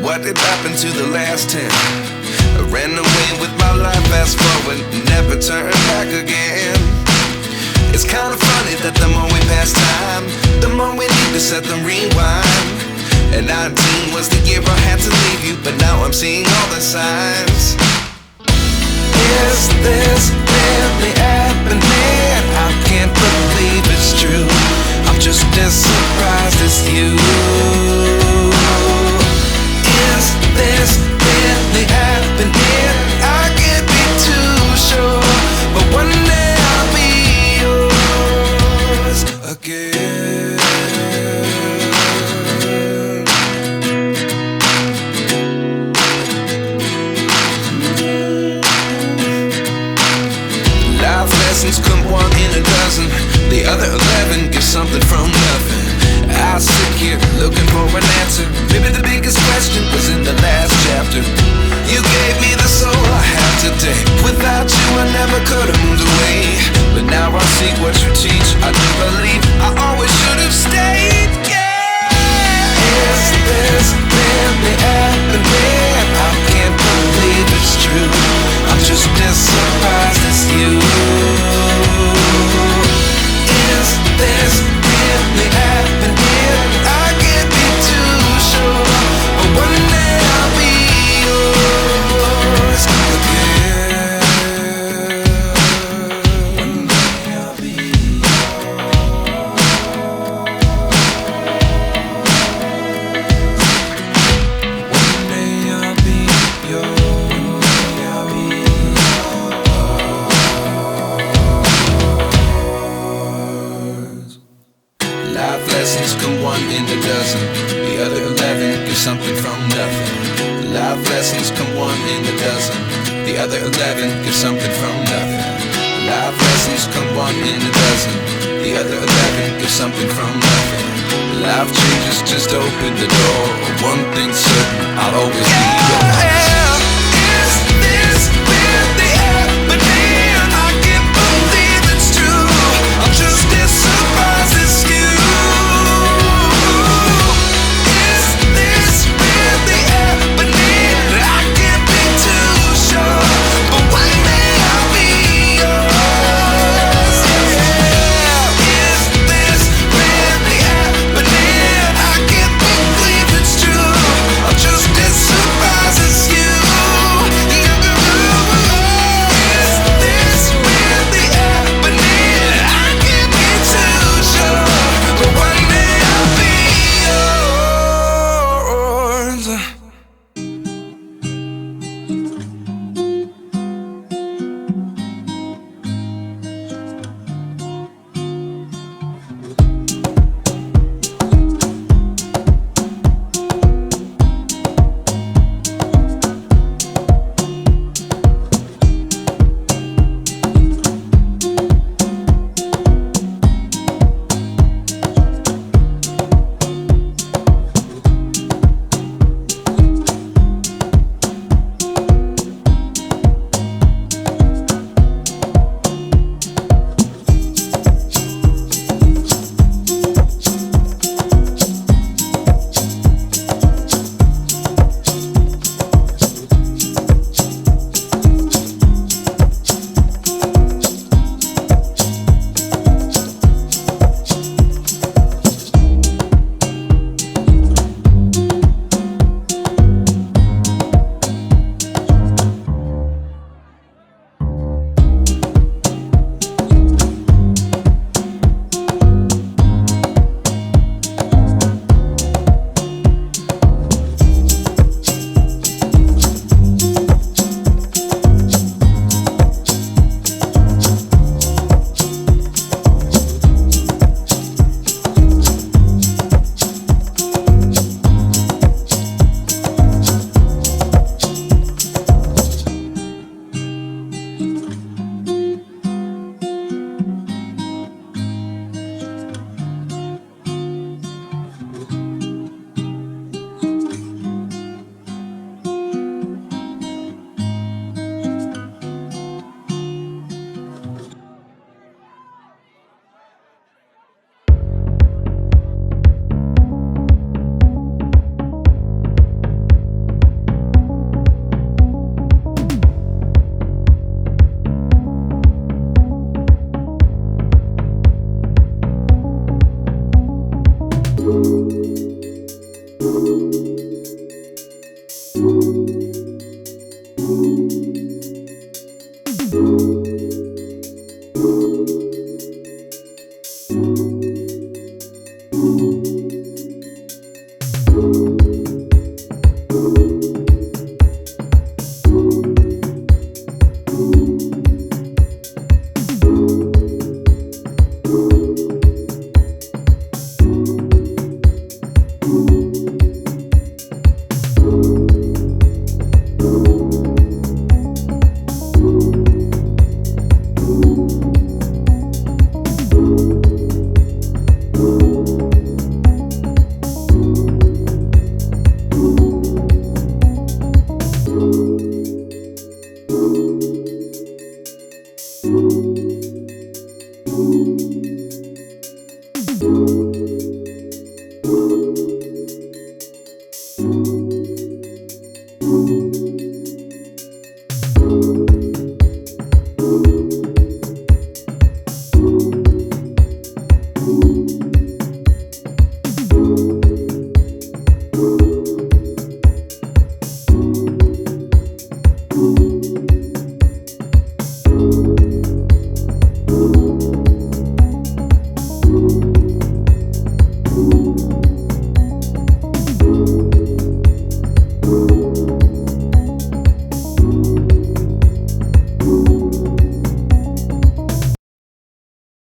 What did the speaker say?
what did happen to the last 10? I ran away with my life, fast forward, never turn back again. It's kind of funny that the more we pass time, the more we need to set them rewind. And 19 was the year I had to leave you, but now I'm seeing all the signs. Is this really happening? I can't believe it's true. I'm just as surprised as you. Is this really happening? I can't be too sure, but one day I'll be yours again. Life lessons come one in a dozen. The other 11 get something from nothing. I sit here looking for an answer. Maybe the biggest question was in the last chapter. You gave me the soul I have today. Without you I never could have moved away. But now I see what you teach. I do believe I always should have stayed. Yeah. Is this really happening? I can't believe it's true. I'm just as surprised as you. Is this really happening? I can't be too sure, but one day I'll be yours again. One day I'll be yours. One day I'll be yours. One day I'll be yours. Life lessons come one in a dozen. The other 11 give something from nothing. Life lessons come one in a dozen. The other 11 give something from nothing. Life lessons come one in a dozen. The other 11 give something from nothing. Life changes, just open the door. One thing's certain, I'll always be yours. Is this really happening? I can't believe it's true. I'm just as surprised as you. Is this really happening? I can't be too sure, but one day I'll be yours. Yeah. Is this really happening? I can't believe it's true. I'm just as surprised. you.